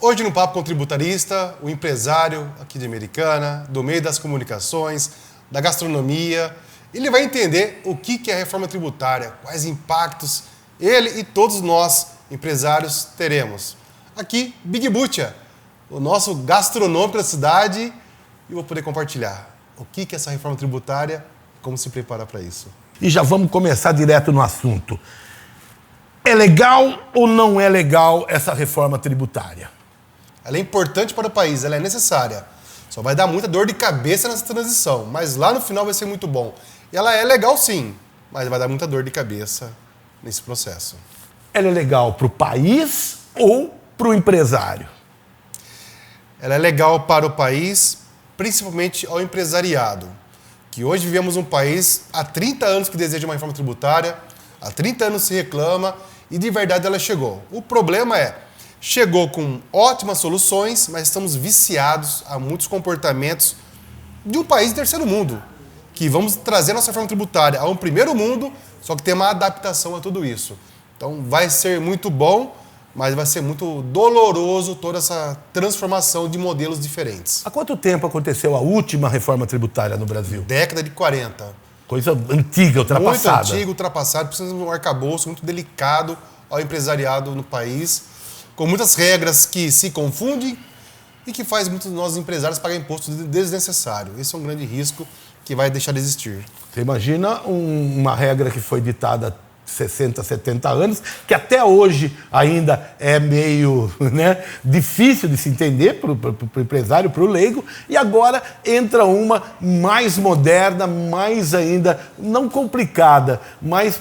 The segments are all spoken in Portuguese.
Hoje no Papo com o Tributarista, o empresário aqui de Americana, do meio das comunicações, da gastronomia, ele vai entender o que é a reforma tributária, quais impactos ele e todos nós, empresários, teremos. Aqui, Big Bucha, o nosso gastronômico da cidade, e vou poder compartilhar o que é essa reforma tributária e como se preparar para isso. E já vamos começar direto no assunto. É legal ou não é legal essa reforma tributária? Ela é importante para o país, ela é necessária. Só vai dar muita dor de cabeça nessa transição, mas lá no final vai ser muito bom. E ela é legal sim, mas vai dar muita dor de cabeça nesse processo. Ela é legal para o país ou para o empresário? Ela é legal para o país, principalmente ao empresariado. Que hoje vivemos um país há 30 anos que deseja uma reforma tributária, há 30 anos se reclama e de verdade ela chegou. O problema é, chegou com ótimas soluções, mas estamos viciados a muitos comportamentos de um país de terceiro mundo. Que vamos trazer nossa reforma tributária a um primeiro mundo, só que tem uma adaptação a tudo isso. Então vai ser muito bom, mas vai ser muito doloroso toda essa transformação de modelos diferentes. Há quanto tempo aconteceu a última reforma tributária no Brasil? Década de 40. Coisa antiga, ultrapassada. Muito antigo, ultrapassado, precisa de um arcabouço muito delicado ao empresariado no país, com muitas regras que se confundem e que faz muitos de nós empresários pagar imposto desnecessário. Esse é um grande risco que vai deixar de existir. Você imagina uma regra que foi ditada há 60, 70 anos, que até hoje ainda é meio difícil de se entender para o empresário, para o leigo, e agora entra uma mais moderna, mais ainda, não complicada, mas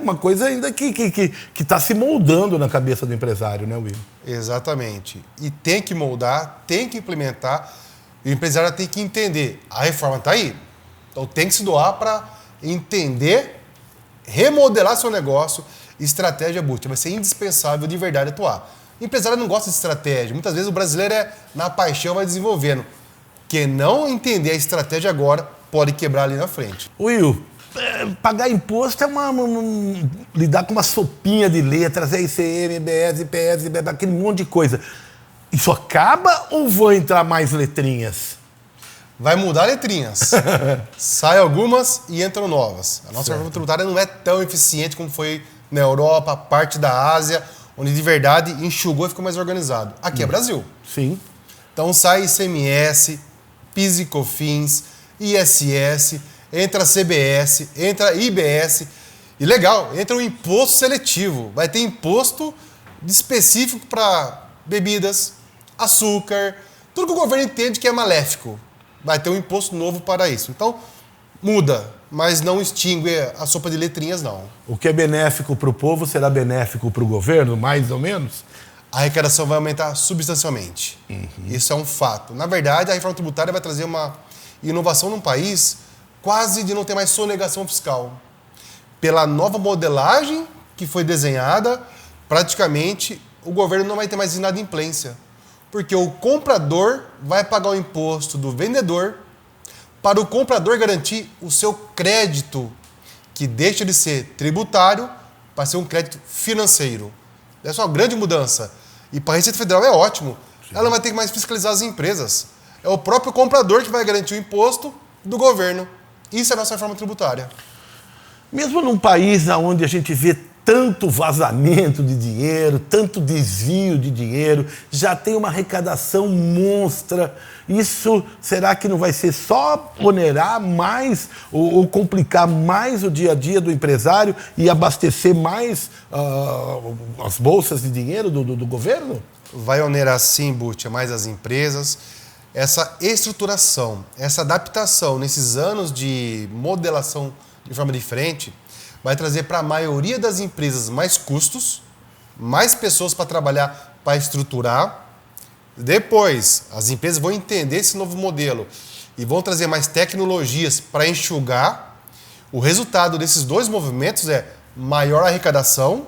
uma coisa ainda que está se moldando na cabeça do empresário, né, Will? Exatamente. E tem que moldar, tem que implementar, e o empresário tem que entender. A reforma está aí, então tem que se doar para entender, remodelar seu negócio, estratégia Bucha. Vai ser indispensável de verdade atuar. O empresário não gosta de estratégia. Muitas vezes o brasileiro na paixão vai desenvolvendo. Quem não entender a estratégia agora pode quebrar ali na frente. Will, pagar imposto é lidar com uma sopinha de letras, ICM, IBS, IPS, aquele monte de coisa. Isso acaba ou vão entrar mais letrinhas? Vai mudar letrinhas. Sai algumas e entram novas. A nossa reforma tributária não é tão eficiente como foi na Europa, parte da Ásia, onde de verdade enxugou e ficou mais organizado. Aqui é Brasil. Sim. Então sai ICMS, PIS e COFINS, ISS, entra CBS, entra IBS. E legal, entra o imposto seletivo. Vai ter imposto específico para bebidas, açúcar, tudo que o governo entende que é maléfico. Vai ter um imposto novo para isso. Então, muda, mas não extingue a sopa de letrinhas, não. O que é benéfico para o povo será benéfico para o governo, mais ou menos? A arrecadação vai aumentar substancialmente. Isso é um fato. Na verdade, a reforma tributária vai trazer uma inovação num país quase de não ter mais sonegação fiscal. Pela nova modelagem que foi desenhada, praticamente o governo não vai ter mais inadimplência. Porque o comprador vai pagar o imposto do vendedor para o comprador garantir o seu crédito, que deixa de ser tributário para ser um crédito financeiro. Essa é uma grande mudança. E para a Receita Federal é ótimo. Ela não vai ter que mais fiscalizar as empresas. É o próprio comprador que vai garantir o imposto do governo. Isso é a nossa reforma tributária. Mesmo num país onde a gente vê tanto vazamento de dinheiro, tanto desvio de dinheiro, já tem uma arrecadação monstra. Isso, será que não vai ser só onerar mais ou complicar mais o dia a dia do empresário e abastecer mais as bolsas de dinheiro do governo? Vai onerar sim, Bucha, mais as empresas. Essa estruturação, essa adaptação nesses anos de modelação de forma diferente vai trazer para a maioria das empresas mais custos, mais pessoas para trabalhar, para estruturar. Depois, as empresas vão entender esse novo modelo e vão trazer mais tecnologias para enxugar. O resultado desses dois movimentos é maior arrecadação,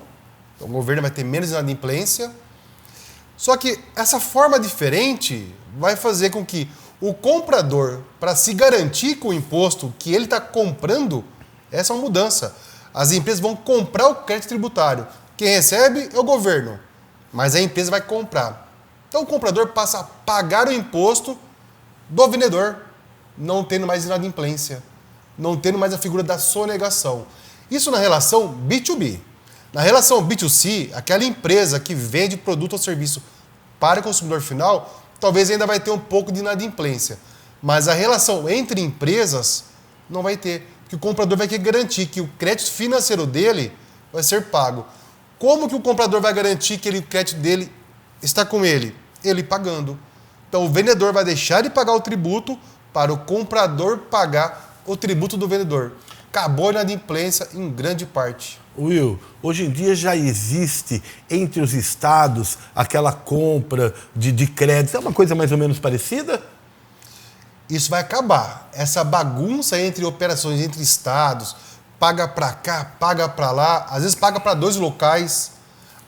então o governo vai ter menos inadimplência. Só que essa forma diferente vai fazer com que o comprador, para se garantir com o imposto que ele está comprando, essa é uma mudança. As empresas vão comprar o crédito tributário. Quem recebe é o governo, mas a empresa vai comprar. Então o comprador passa a pagar o imposto do vendedor, não tendo mais inadimplência, não tendo mais a figura da sonegação. Isso na relação B2B. Na relação B2C, aquela empresa que vende produto ou serviço para o consumidor final, talvez ainda vai ter um pouco de inadimplência. Mas a relação entre empresas não vai ter, porque o comprador vai querer garantir que o crédito financeiro dele vai ser pago. Como que o comprador vai garantir que o crédito dele está com ele? Ele pagando. Então o vendedor vai deixar de pagar o tributo para o comprador pagar o tributo do vendedor. Acabou a inadimplência em grande parte. Will, hoje em dia já existe entre os estados aquela compra de crédito. É uma coisa mais ou menos parecida? Isso vai acabar. Essa bagunça entre operações entre estados, paga para cá, paga para lá, às vezes paga para 2 locais.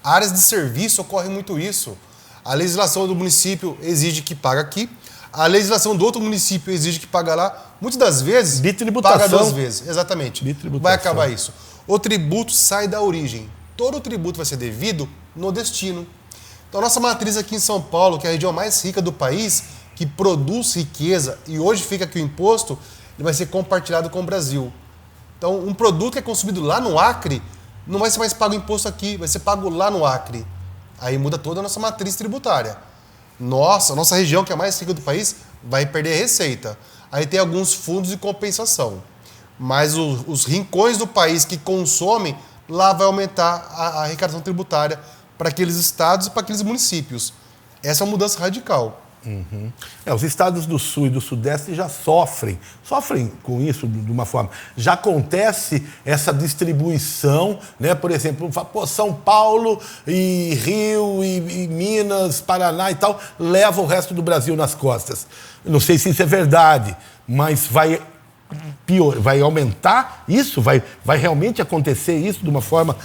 Áreas de serviço ocorre muito isso. A legislação do município exige que paga aqui, a legislação do outro município exige que paga lá. Muitas das vezes, bitributação. Paga 2 vezes. Exatamente. Bitributação. Vai acabar isso. O tributo sai da origem. Todo o tributo vai ser devido no destino. Então, a nossa matriz aqui em São Paulo, que é a região mais rica do país, que produz riqueza, e hoje fica aqui o imposto, ele vai ser compartilhado com o Brasil. Então, um produto que é consumido lá no Acre, não vai ser mais pago imposto aqui, vai ser pago lá no Acre. Aí muda toda a nossa matriz tributária. A nossa região, que é a mais rica do país, vai perder receita. Aí tem alguns fundos de compensação. Mas os rincões do país que consomem, lá vai aumentar a arrecadação tributária para aqueles estados e para aqueles municípios. Essa é uma mudança radical. Uhum. Os estados do Sul e do Sudeste já sofrem com isso de uma forma. Já acontece essa distribuição, né? Por exemplo, São Paulo e Rio e Minas, Paraná e tal, leva o resto do Brasil nas costas. Não sei se isso é verdade, mas vai aumentar isso? Vai realmente acontecer isso de uma forma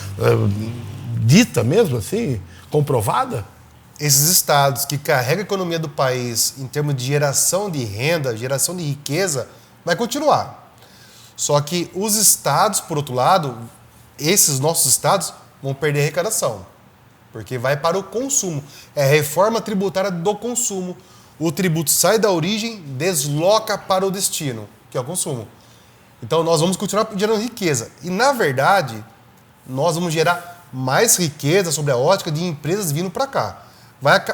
dita mesmo, assim, comprovada? Esses estados que carregam a economia do país em termos de geração de renda, geração de riqueza, vai continuar. Só que os estados, por outro lado, esses nossos estados vão perder arrecadação, porque vai para o consumo. É a reforma tributária do consumo. O tributo sai da origem, desloca para o destino, que é o consumo. Então nós vamos continuar gerando riqueza. E, na verdade, nós vamos gerar mais riqueza sobre a ótica de empresas vindo para cá.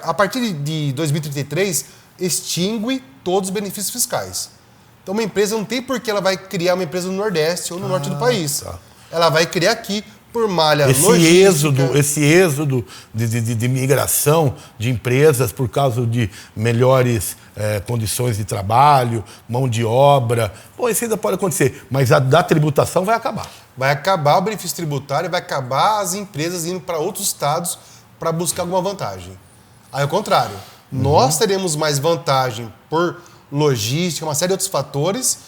A partir de 2033, extingue todos os benefícios fiscais. Então, uma empresa não tem por que ela vai criar uma empresa no Nordeste ou no Norte do país. Tá. Ela vai criar aqui por malha logística. Esse êxodo de migração de empresas por causa de melhores condições de trabalho, mão de obra. Isso ainda pode acontecer, mas a da tributação vai acabar. Vai acabar o benefício tributário, vai acabar as empresas indo para outros estados para buscar alguma vantagem. Aí, ao contrário, nós teremos mais vantagem por logística, uma série de outros fatores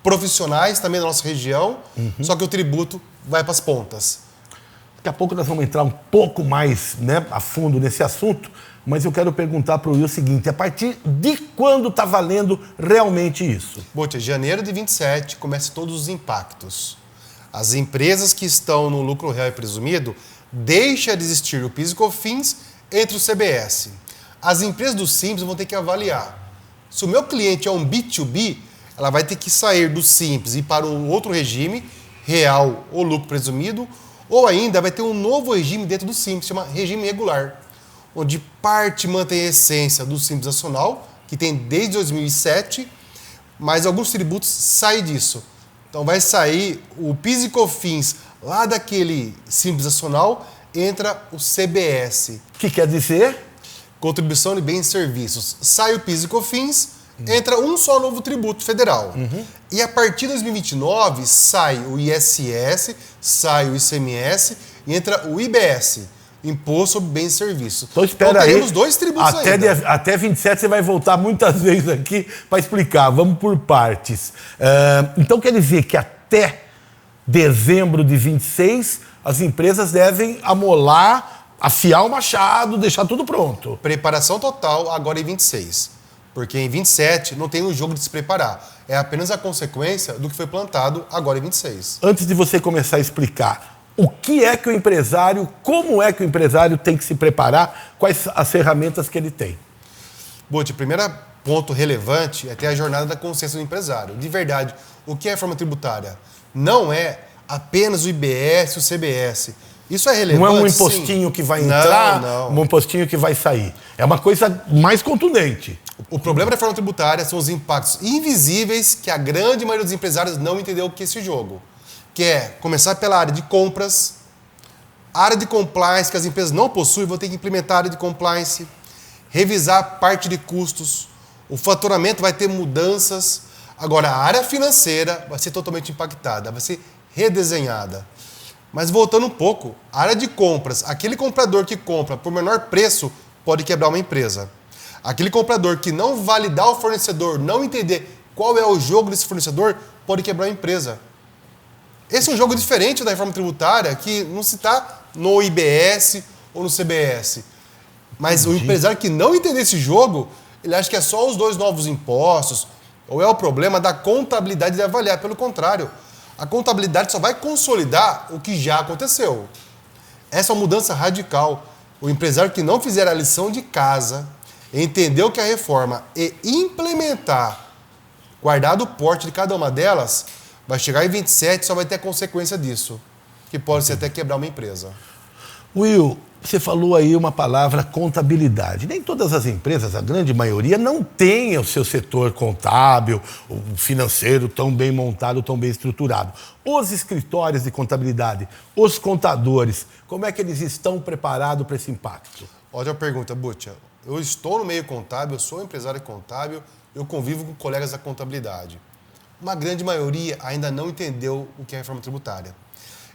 profissionais também da nossa região, só que o tributo vai para as pontas. Daqui a pouco nós vamos entrar um pouco mais, né, a fundo nesse assunto, mas eu quero perguntar para o Will o seguinte: a partir de quando está valendo realmente isso? Janeiro de 27 começam todos os impactos. As empresas que estão no lucro real e presumido deixa de existir o PIS e COFINS entre o CBS. As empresas do Simples vão ter que avaliar. Se o meu cliente é um B2B, ela vai ter que sair do Simples e ir para um outro regime, real ou lucro presumido, ou ainda vai ter um novo regime dentro do Simples, chama regime regular, onde parte mantém a essência do Simples Nacional, que tem desde 2007, mas alguns tributos saem disso. Então vai sair o PIS e COFINS lá daquele Simples Nacional, entra o CBS. O que quer dizer? Contribuição de Bens e Serviços. Sai o PIS e COFINS, entra um só novo tributo federal. E a partir de 2029 sai o ISS, sai o ICMS e entra o IBS, Imposto sobre Bens e Serviços. Então espera aí. Teremos 2 tributos ainda. Até 27 você vai voltar muitas vezes aqui para explicar. Vamos por partes. Então quer dizer que até dezembro de 26 as empresas devem amolar, afiar o machado, deixar tudo pronto. Preparação total agora em 26. Porque em 27 não tem um jogo de se preparar. É apenas a consequência do que foi plantado agora em 26. Antes de você começar a explicar, o que é que o empresário, como é que o empresário tem que se preparar, quais as ferramentas que ele tem? Butch, o primeiro ponto relevante é ter a jornada da consciência do empresário. De verdade, o que é a reforma tributária? Não é apenas o IBS e o CBS. Isso é relevante. Não é um impostinho que vai entrar, um impostinho que vai sair. É uma coisa mais contundente. O problema da reforma tributária são os impactos invisíveis que a grande maioria dos empresários não entendeu o que é esse jogo. Que é começar pela área de compras, área de compliance que as empresas não possuem, vão ter que implementar a área de compliance, revisar a parte de custos, o faturamento vai ter mudanças. Agora, a área financeira vai ser totalmente impactada, vai ser redesenhada. Mas voltando um pouco, a área de compras, aquele comprador que compra por menor preço pode quebrar uma empresa. Aquele comprador que não validar o fornecedor, não entender qual é o jogo desse fornecedor, pode quebrar a empresa. Esse é um jogo diferente da reforma tributária, que não se está no IBS ou no CBS. Mas o empresário que não entender esse jogo, ele acha que é só os 2 novos impostos, ou é o problema da contabilidade de avaliar. Pelo contrário, a contabilidade só vai consolidar o que já aconteceu. Essa é uma mudança radical. O empresário que não fizer a lição de casa, entender o que é a reforma e implementar, guardado o porte de cada uma delas, vai chegar em 27 e só vai ter a consequência disso, que pode ser até quebrar uma empresa. Will, você falou aí uma palavra, contabilidade. Nem todas as empresas, a grande maioria, não tem o seu setor contábil, o financeiro tão bem montado, tão bem estruturado. Os escritórios de contabilidade, os contadores, como é que eles estão preparados para esse impacto? Ótima pergunta, Butch. Eu estou no meio contábil, eu sou empresário contábil, eu convivo com colegas da contabilidade. Uma grande maioria ainda não entendeu o que é a reforma tributária.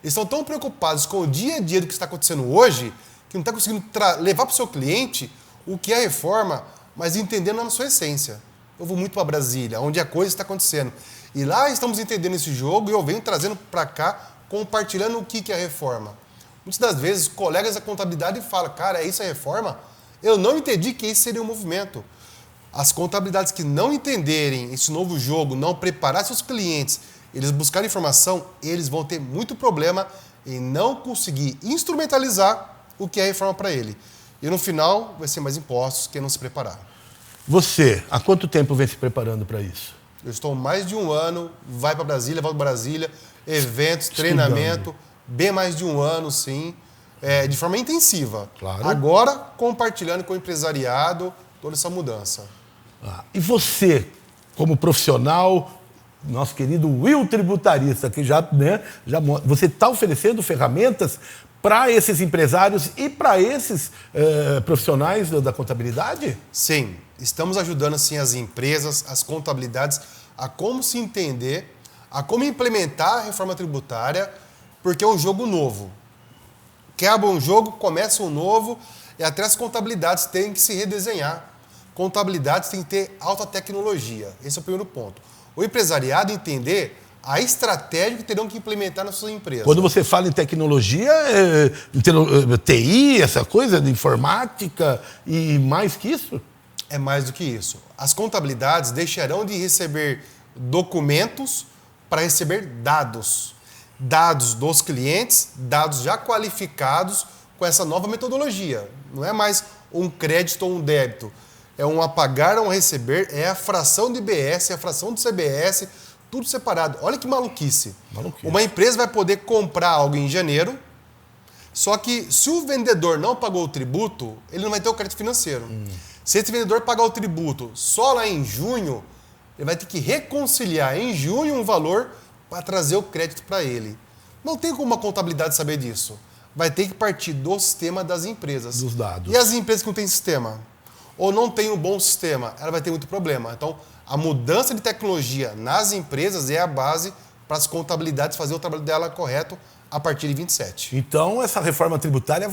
Eles estão tão preocupados com o dia a dia do que está acontecendo hoje, que não está conseguindo levar para o seu cliente o que é a reforma, mas entendendo na sua essência. Eu vou muito para Brasília, onde a coisa está acontecendo. E lá estamos entendendo esse jogo e eu venho trazendo para cá, compartilhando o que é a reforma. Muitas das vezes, colegas da contabilidade falam, cara, é isso a reforma? Eu não entendi que esse seria o movimento. As contabilidades que não entenderem esse novo jogo, não preparar seus clientes, eles buscarem informação, eles vão ter muito problema em não conseguir instrumentalizar o que é a reforma para ele. E no final, vai ser mais impostos que não se preparar. Você, há quanto tempo vem se preparando para isso? Eu estou há mais de um ano, vai para Brasília, volto para Brasília, eventos, treinamento, bem mais de um ano, sim, de forma intensiva. Claro. Agora, compartilhando com o empresariado toda essa mudança. E você, como profissional, nosso querido Will tributarista, que você está oferecendo ferramentas para esses empresários e para esses profissionais da contabilidade? Sim, estamos ajudando sim, as empresas, as contabilidades, a como se entender, a como implementar a reforma tributária, porque é um jogo novo. Quebra um jogo, começa um novo, e até as contabilidades têm que se redesenhar. Contabilidades têm que ter alta tecnologia. Esse é o primeiro ponto. O empresariado entender a estratégia que terão que implementar nas suas empresas. Quando você fala em tecnologia, TI, essa coisa de informática e mais que isso? É mais do que isso. As contabilidades deixarão de receber documentos para receber dados. Dados dos clientes, dados já qualificados com essa nova metodologia. Não é mais um crédito ou um débito. É um apagar ou um receber, é a fração de IBS, é a fração do CBS, tudo separado. Olha que maluquice. Uma empresa vai poder comprar algo em janeiro, só que se o vendedor não pagou o tributo, ele não vai ter o crédito financeiro. Se esse vendedor pagar o tributo só lá em junho, ele vai ter que reconciliar em junho um valor para trazer o crédito para ele. Não tem como a contabilidade saber disso. Vai ter que partir do sistema das empresas. Dos dados. E as empresas que não têm sistema? Ou não tem um bom sistema, ela vai ter muito problema. Então, a mudança de tecnologia nas empresas é a base para as contabilidades fazer o trabalho dela correto a partir de 27. Então, essa reforma tributária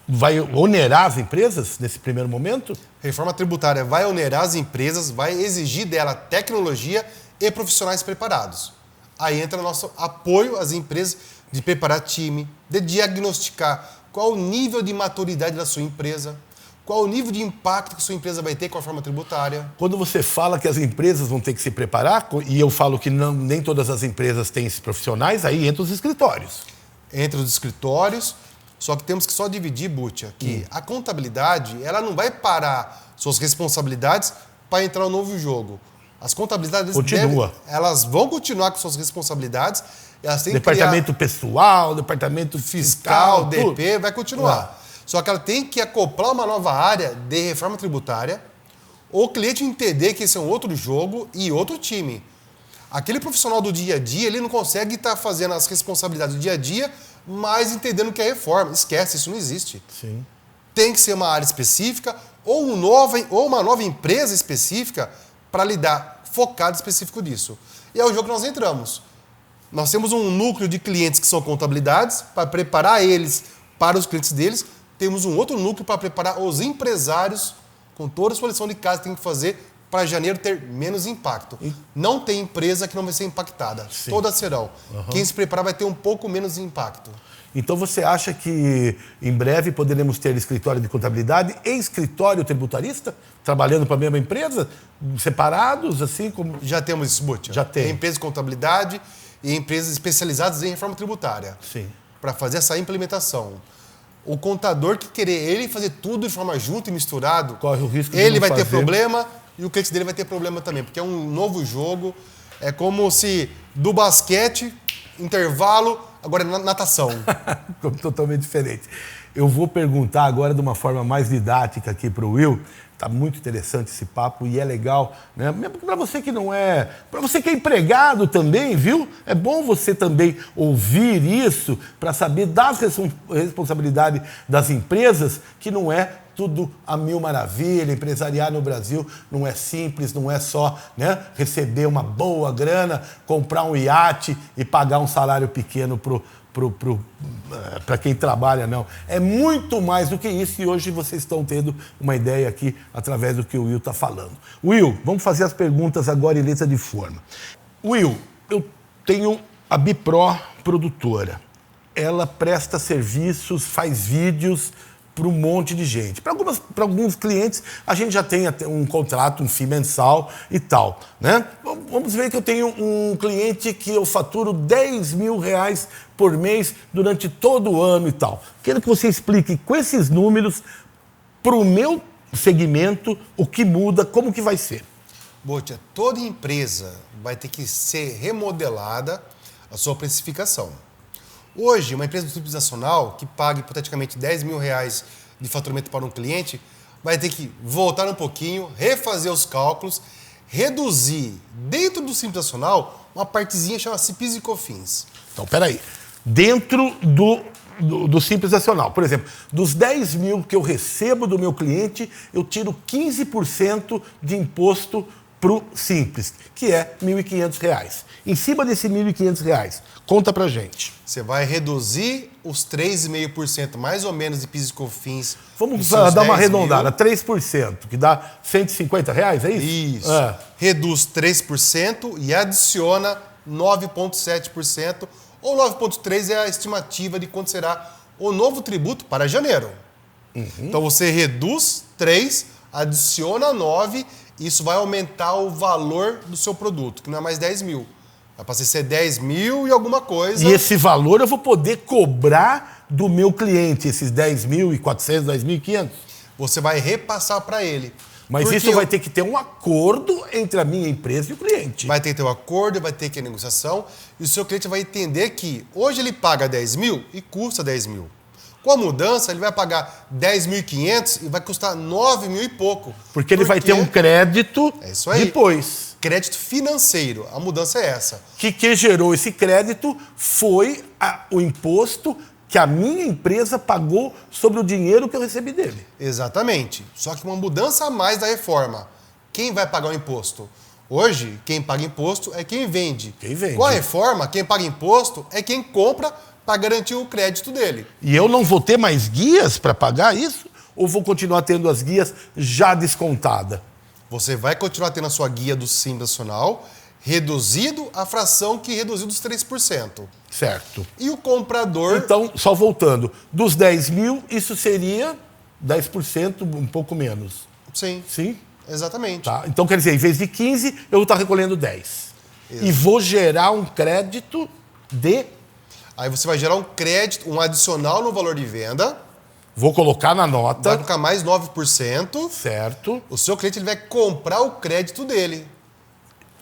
vai onerar as empresas nesse primeiro momento? Reforma tributária vai onerar as empresas, vai exigir dela tecnologia e profissionais preparados. Aí entra o nosso apoio às empresas de preparar time, de diagnosticar qual o nível de maturidade da sua empresa, qual o nível de impacto que sua empresa vai ter com a reforma tributária. Quando você fala que as empresas vão ter que se preparar, e eu falo que nem todas as empresas têm esses profissionais, aí entra os escritórios. entre os escritórios, só que temos que só dividir, Búcia, que a contabilidade ela não vai parar suas responsabilidades para entrar no novo jogo. As contabilidades elas vão continuar com suas responsabilidades. Elas têm departamento pessoal, departamento fiscal, DP, vai continuar. Só que ela tem que acoplar uma nova área de reforma tributária, o cliente entender que esse é um outro jogo e outro time. Aquele profissional do dia a dia, ele não consegue estar fazendo as responsabilidades do dia a dia, mas entendendo que é reforma. Esquece, isso não existe. Sim. Tem que ser uma área específica ou uma nova empresa específica para lidar focado específico disso. E é o jogo que nós entramos. Nós temos um núcleo de clientes que são contabilidades, para preparar eles para os clientes deles. Temos um outro núcleo para preparar os empresários com toda a solução de casa que tem que fazer para janeiro ter menos impacto. Não tem empresa que não vai ser impactada. Sim. Todas serão. Quem se preparar vai ter um pouco menos impacto. Então você acha que em breve poderemos ter escritório de contabilidade e escritório tributarista trabalhando para a mesma empresa, separados, assim como... Já temos isso, Búcia. Já tem. Empresas de contabilidade e empresas especializadas em reforma tributária. Sim. Para fazer essa implementação. O contador que querer ele fazer tudo de forma junto e misturado, corre o risco de ele vai ter problema e o cliente dele vai ter problema também, porque é um novo jogo. É como se do basquete, intervalo, agora é natação. Totalmente diferente. Eu vou perguntar agora de uma forma mais didática aqui para o Will. Está muito interessante esse papo e é legal, né? Mesmo para você que não é... Para você que é empregado também, viu? É bom você também ouvir isso para saber das responsabilidades das empresas, que não é tudo a mil maravilha. Empresariar no Brasil não é simples, não é só, né, receber uma boa grana, comprar um iate e pagar um salário pequeno para quem trabalha, não. É muito mais do que isso e hoje vocês estão tendo uma ideia aqui através do que o Will está falando. Will, vamos fazer as perguntas agora em letra de forma. Will, eu tenho a Bipro Produtora. Ela presta serviços, faz vídeos para um monte de gente. Para alguns clientes, a gente já tem até um contrato, um FII mensal e tal, né? Vamos ver que eu tenho um cliente que eu faturo R$10.000 por mês durante todo o ano e tal. Quero que você explique com esses números para o meu segmento o que muda, como que vai ser. Búcia, toda empresa vai ter que ser remodelada a sua precificação. Hoje, uma empresa do Simples Nacional que paga hipoteticamente R$10.000 de faturamento para um cliente vai ter que voltar um pouquinho, refazer os cálculos, reduzir dentro do Simples Nacional uma partezinha chamada PIS e COFINS. Então, peraí. Dentro do Simples Nacional, por exemplo, dos 10 mil que eu recebo do meu cliente, eu tiro 15% de imposto para o Simples, que é R$1.500. Em cima desse R$1.500, conta pra gente. Você vai reduzir os 3,5% mais ou menos de PIS e COFINS. Vamos dar uma arredondada, 3%, que dá R$150, é isso? Isso. Reduz 3% e adiciona 9,7%, ou 9,3% é a estimativa de quanto será o novo tributo para janeiro. Então você reduz 3%, adiciona 9%, isso vai aumentar o valor do seu produto, que não é mais 10 mil. Vai passar a ser 10 mil e alguma coisa. E esse valor eu vou poder cobrar do meu cliente, esses 10.400, 10.500? Você vai repassar para ele. Mas porque isso vai ter que ter um acordo entre a minha empresa e o cliente. Vai ter que ter um acordo, vai ter que ter negociação. E o seu cliente vai entender que hoje ele paga 10 mil e custa 10 mil. Com a mudança, ele vai pagar 10.500 e vai custar 9 mil e pouco. Porque ele vai ter um crédito depois. Crédito financeiro. A mudança é essa. Que gerou esse crédito foi o imposto que a minha empresa pagou sobre o dinheiro que eu recebi dele. Exatamente. Só que uma mudança a mais da reforma. Quem vai pagar o imposto? Hoje, quem paga imposto é quem vende. Quem vende. Com a reforma, quem paga imposto é quem compra para garantir o crédito dele. E eu não vou ter mais guias para pagar isso? Ou vou continuar tendo as guias já descontadas? Você vai continuar tendo a sua guia do Simples Nacional, reduzido a fração que reduziu dos 3%. Certo. E o comprador... Então, só voltando, dos 10 mil, isso seria 10%, um pouco menos. Sim. Sim? Exatamente. Tá. Então, quer dizer, em vez de 15, eu vou estar recolhendo 10. Exato. E vou gerar um crédito de... Aí você vai gerar um crédito, um adicional no valor de venda. Vou colocar na nota. Vai colocar mais 9%. Certo. O seu cliente ele vai comprar o crédito dele.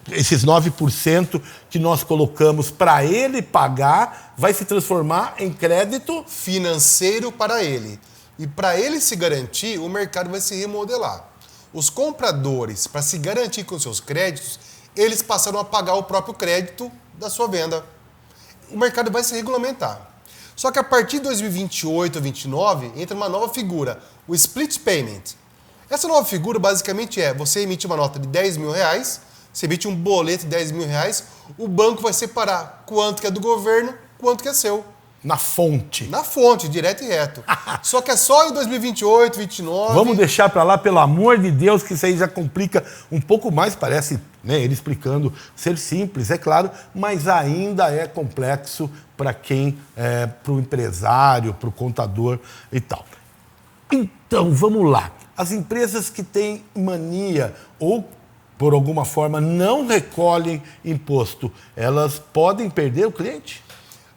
Esses 9% que nós colocamos para ele pagar vai se transformar em crédito financeiro para ele. E para ele se garantir, o mercado vai se remodelar. Os compradores, para se garantir com seus créditos, eles passaram a pagar o próprio crédito da sua venda. O mercado vai se regulamentar. Só que a partir de 2028 ou 2029, entra uma nova figura, o split payment. Essa nova figura basicamente é, você emite uma nota de 10 mil reais, você emite um boleto de 10 mil reais, o banco vai separar quanto que é do governo, quanto que é seu. na fonte. Na fonte, direto e reto. Só que é só em 2028, 2029. Vamos deixar para lá, pelo amor de Deus, que isso aí já complica um pouco mais, parece, né, ele explicando ser simples, é claro, mas ainda é complexo para quem, para o empresário, para o contador e tal. Então, vamos lá. As empresas que têm mania ou, por alguma forma, não recolhem imposto, elas podem perder o cliente?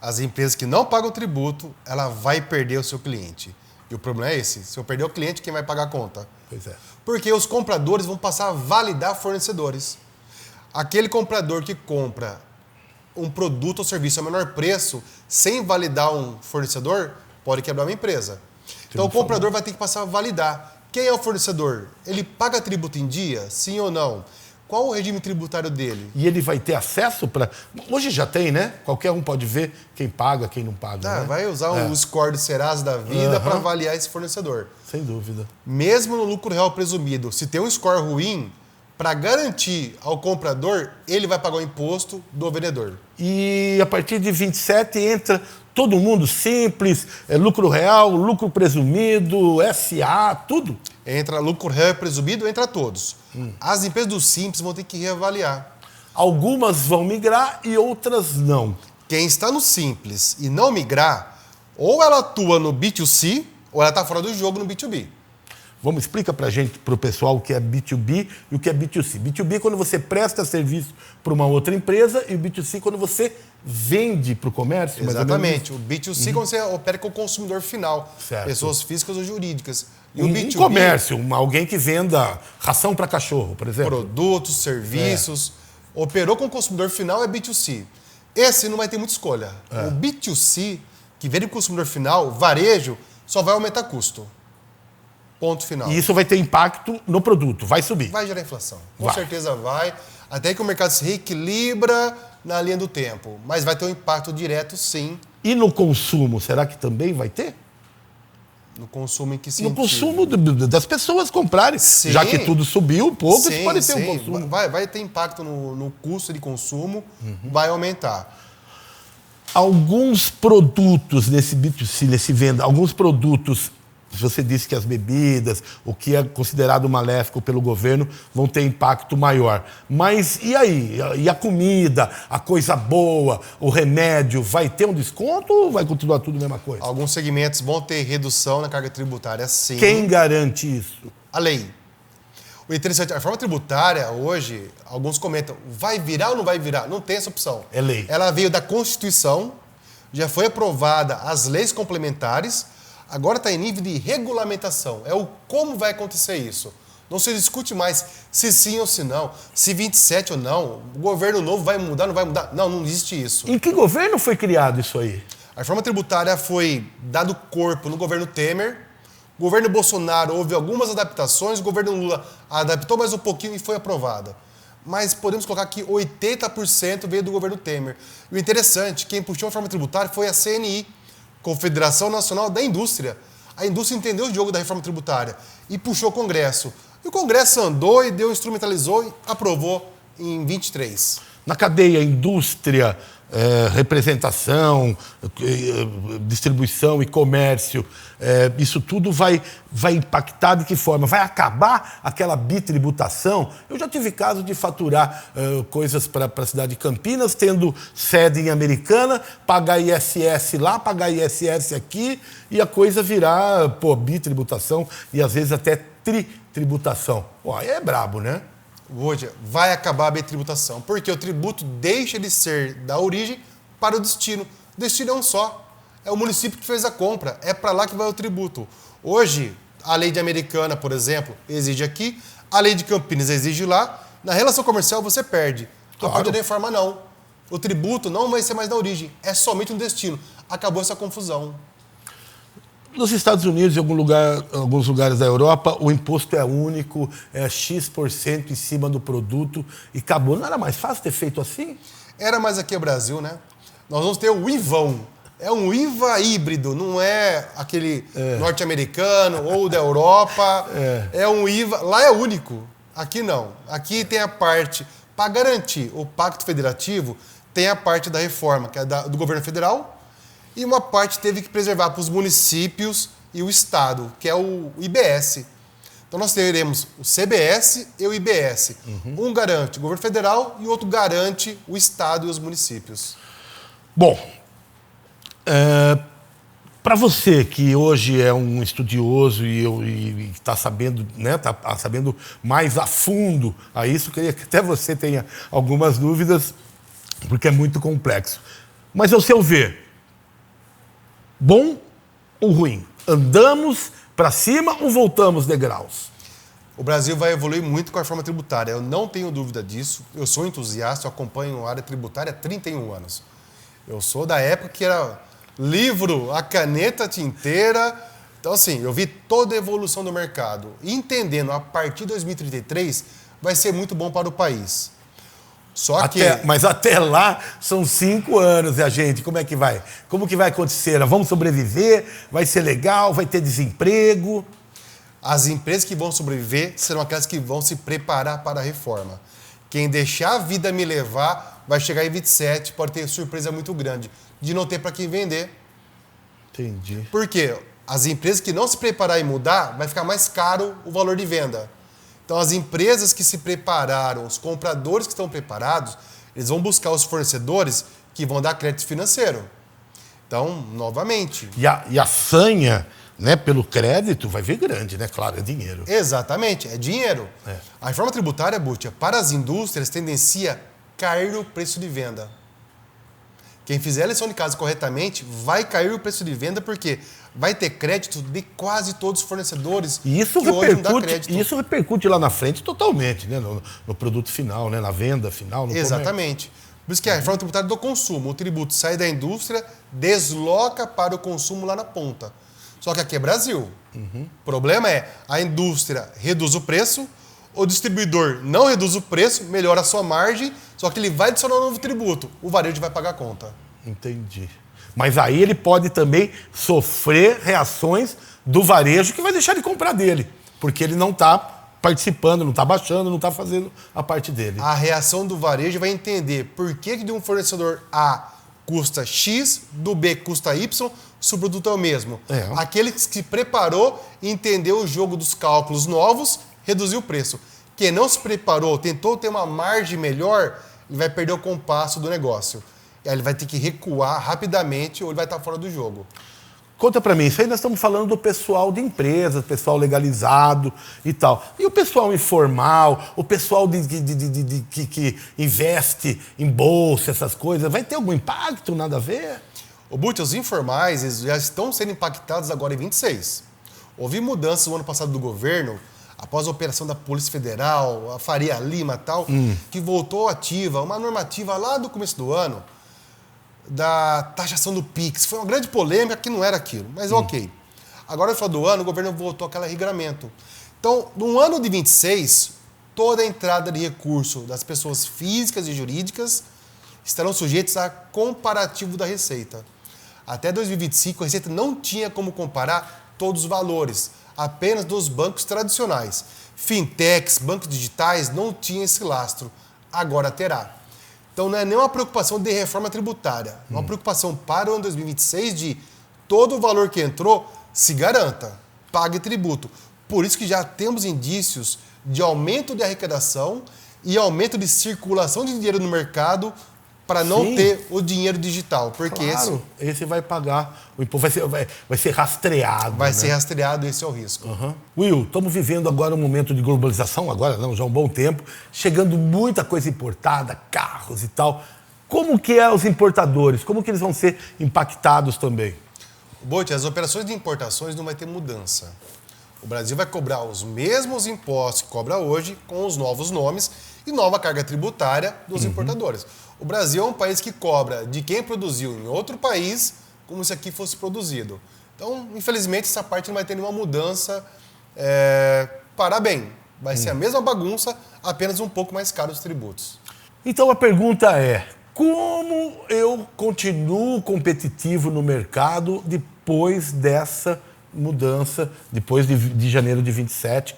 As empresas que não pagam tributo, ela vai perder o seu cliente. E o problema é esse. Se eu perder o cliente, quem vai pagar a conta? Pois é. Porque os compradores vão passar a validar fornecedores. Aquele comprador que compra um produto ou serviço a menor preço, sem validar um fornecedor, pode quebrar uma empresa. Então o comprador vai ter que passar a validar. Quem é o fornecedor? Ele paga tributo em dia? Sim ou não? Qual o regime tributário dele? E ele vai ter acesso para... Hoje já tem, né? Qualquer um pode ver quem paga, quem não paga. Né? Vai usar o score do Serasa da vida para avaliar esse fornecedor. Sem dúvida. Mesmo no lucro real presumido, se tem um score ruim, para garantir ao comprador, ele vai pagar o imposto do vendedor. E a partir de 27 entra todo mundo simples, lucro real, lucro presumido, SA, tudo. Entra lucro real e presumido, entra todos. As empresas do Simples vão ter que reavaliar. Algumas vão migrar e outras não. Quem está no Simples e não migrar, ou ela atua no B2C, ou ela está fora do jogo no B2B. Vamos explicar para a gente, para o pessoal, o que é B2B e o que é B2C. B2B é quando você presta serviço para uma outra empresa e o B2C é quando você vende para o comércio. Exatamente. O B2C é quando você opera com o consumidor final. Certo. Pessoas físicas ou jurídicas. E o B2B, comércio, alguém que venda ração para cachorro, por exemplo. Produtos, serviços. Operou com o consumidor final é B2C. Esse não vai ter muita escolha. O B2C, que vende para o consumidor final, varejo, só vai aumentar custo. Ponto final. E isso vai ter impacto no produto, vai subir. Vai gerar inflação. Com certeza vai. Até que o mercado se reequilibra na linha do tempo. Mas vai ter um impacto direto, sim. E no consumo, será que também vai ter? No consumo em que sentido? No consumo das pessoas comprarem. Sim. Já que tudo subiu um pouco, Sim, pode ter sim. um consumo. Vai ter impacto no custo de consumo, vai aumentar. Alguns produtos nesse B2C, nesse venda, alguns produtos, você disse que as bebidas, o que é considerado maléfico pelo governo, vão ter impacto maior. Mas e aí? E a comida, a coisa boa, o remédio, vai ter um desconto ou vai continuar tudo a mesma coisa? Alguns segmentos vão ter redução na carga tributária, sim. Quem garante isso? A lei. O interessante, a reforma tributária, hoje, alguns comentam, vai virar ou não vai virar? Não tem essa opção. É lei. Ela veio da Constituição, já foi aprovada as leis complementares, agora está em nível de regulamentação. É o como vai acontecer isso. Não se discute mais se sim ou se não, se 27 ou não, o governo novo vai mudar, não vai mudar. Não, não existe isso. Em que governo foi criado isso aí? A reforma tributária foi dado corpo no governo Temer. O governo Bolsonaro houve algumas adaptações, o governo Lula adaptou mais um pouquinho e foi aprovada. Mas podemos colocar que 80% veio do governo Temer. E o interessante, quem puxou a reforma tributária foi a CNI, Confederação Nacional da Indústria. A indústria entendeu o jogo da reforma tributária e puxou o Congresso. E o Congresso andou e instrumentalizou e aprovou em 23. Na cadeia indústria, representação, distribuição e comércio, isso tudo vai impactar de que forma? Vai acabar aquela bitributação? Eu já tive caso de faturar coisas para a cidade de Campinas, tendo sede em Americana, pagar ISS lá, pagar ISS aqui, e a coisa virar bitributação e às vezes até tritributação. Aí é brabo, né? Hoje vai acabar a bitributação, porque o tributo deixa de ser da origem para o destino. O destino é um só. É o município que fez a compra. É para lá que vai o tributo. Hoje, a lei de Americana, por exemplo, exige aqui. A lei de Campinas exige lá. Na relação comercial, você perde. Então, Claro. pode reforma, não. O tributo não vai ser mais na origem. É somente um destino. Acabou essa confusão. Nos Estados Unidos e alguns lugares da Europa, o imposto é único, é X% em cima do produto e acabou. Não era mais fácil ter feito assim? Era mais aqui no Brasil, né? Nós vamos ter o IVão. É um IVA híbrido, não é aquele norte-americano ou da Europa. É um IVA. Lá é único. Aqui não. Aqui tem a parte, para garantir o Pacto Federativo, tem a parte da reforma, que é do governo federal, e uma parte teve que preservar para os municípios e o Estado, que é o IBS. Então nós teremos o CBS e o IBS. Um garante o governo federal e o outro garante o Estado e os municípios. Bom, para você que hoje é um estudioso e está sabendo, né, tá sabendo mais a fundo a isso, queria que até você tenha algumas dúvidas, porque é muito complexo. Mas ao seu ver, bom ou ruim? Andamos para cima ou voltamos degraus? O Brasil vai evoluir muito com a reforma tributária. Eu não tenho dúvida disso. Eu sou entusiasta, eu acompanho a área tributária há 31 anos. Eu sou da época que era livro, a caneta tinteira. Então, assim, eu vi toda a evolução do mercado. E entendendo, a partir de 2033, vai ser muito bom para o país. Mas até lá são 5 anos, e a gente, como é que vai? Como que vai acontecer? Vamos sobreviver? Vai ser legal? Vai ter desemprego? As empresas que vão sobreviver serão aquelas que vão se preparar para a reforma. Quem deixar a vida me levar vai chegar em 27, pode ter surpresa muito grande de não ter para quem vender. Entendi. Por quê? As empresas que não se preparar e mudar, vai ficar mais caro o valor de venda. Então, as empresas que se prepararam, os compradores que estão preparados, eles vão buscar os fornecedores que vão dar crédito financeiro. Então, novamente... E a sanha, né, pelo crédito vai vir grande, né? Claro, é dinheiro. Exatamente, é dinheiro. A reforma tributária, Bútia, para as indústrias, tendencia a cair o preço de venda. Quem fizer a lição de casa corretamente vai cair o preço de venda porque vai ter crédito de quase todos os fornecedores e isso que hoje não dá crédito. Isso repercute lá na frente totalmente, né? No produto final, né? Na venda final. No Exatamente. Por isso que a reforma tributária do consumo, o tributo sai da indústria, desloca para o consumo lá na ponta. Só que aqui é Brasil. O problema é a indústria reduz o preço, o distribuidor não reduz o preço, melhora a sua margem, só que ele vai adicionar um novo tributo. O varejo vai pagar a conta. Entendi. Mas aí ele pode também sofrer reações do varejo que vai deixar de comprar dele, porque ele não está participando, não está baixando, não está fazendo a parte dele. A reação do varejo vai entender por que de um fornecedor A custa X, do B custa Y, se o produto é o mesmo. Aquele que se preparou, entendeu o jogo dos cálculos novos, reduziu o preço. Quem não se preparou, tentou ter uma margem melhor, ele vai perder o compasso do negócio. E aí ele vai ter que recuar rapidamente ou ele vai estar fora do jogo. Conta pra mim, isso aí nós estamos falando do pessoal de empresas, pessoal legalizado e tal. E o pessoal informal, o pessoal que investe em bolsa, essas coisas, vai ter algum impacto, nada a ver? O Bútia, os informais eles já estão sendo impactados agora em 26. Houve mudanças no ano passado do governo, após a operação da Polícia Federal, a Faria Lima e tal, que voltou ativa, uma normativa lá do começo do ano, da taxação do PIX. Foi uma grande polêmica que não era aquilo, mas ok. Agora, no final do ano, o governo voltou àquele regramento. Então, no ano de 26, toda a entrada de recurso das pessoas físicas e jurídicas estarão sujeitos a comparativo da Receita. Até 2025, a Receita não tinha como comparar todos os valores, apenas dos bancos tradicionais. Fintechs, bancos digitais, não tinha esse lastro. Agora terá. Então não é nem uma preocupação de reforma tributária, é uma preocupação para o ano 2026 de todo o valor que entrou se garanta, pague tributo. Por isso que já temos indícios de aumento de arrecadação e aumento de circulação de dinheiro no mercado para não ter o dinheiro digital. Porque claro, esse vai pagar o imposto, vai ser rastreado. Vai ser rastreado, esse é o risco. Will, estamos vivendo agora um momento de globalização, agora não, já há um bom tempo, chegando muita coisa importada, carros e tal. Como que é os importadores? Como que eles vão ser impactados também? Bote, as operações de importações não vai ter mudança. O Brasil vai cobrar os mesmos impostos que cobra hoje, com os novos nomes e nova carga tributária dos importadores. O Brasil é um país que cobra de quem produziu em outro país como se aqui fosse produzido. Então, infelizmente, essa parte não vai ter nenhuma mudança para bem. Vai ser a mesma bagunça, apenas um pouco mais caro os tributos. Então a pergunta é, como eu continuo competitivo no mercado depois dessa mudança, depois de janeiro de 27